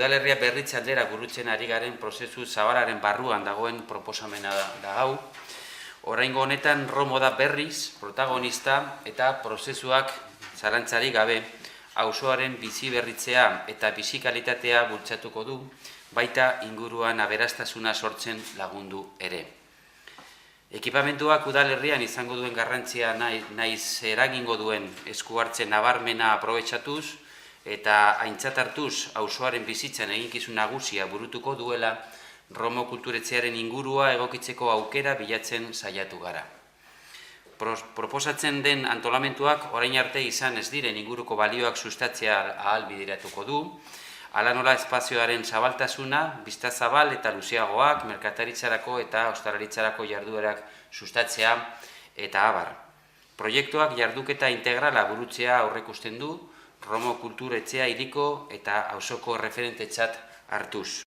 udalerria berritze aldera burutzen ari garen prozesu zabalaren barruan dagoen proposamena da hau. Oraingo honetan Romo da berriz protagonista eta prozesuak zalantzarik gabe auzoaren bizi berritzea eta bizi kalitatea bultzatuko du, baita inguruan aberastasuna sortzen lagundu ere. Ekipamentuak udalerrian izango duen garrantzia naiz eragingo duen esku hartzen nabarmena aprobetxatuz eta aintzat hartuz auzoaren bizitzan eginkizun nagusia burutuko duela Romo kulturetxearen ingurua egokitzeko aukera bilatzen saiatu gara. Proposatzen den antolamentuak orain arte izan ez diren inguruko balioak sustatzea ahalbideratuko du, hala nola espazioaren zabaltasuna, bizta zabal eta luzeagoak, merkataritzarako eta ostalaritzarako jarduerak sustatzea eta abar. Proiektuak jarduketa integrala burutzea aurreikusten du, Romo kulturetxea hiriko eta auzoko referentetzat hartuz.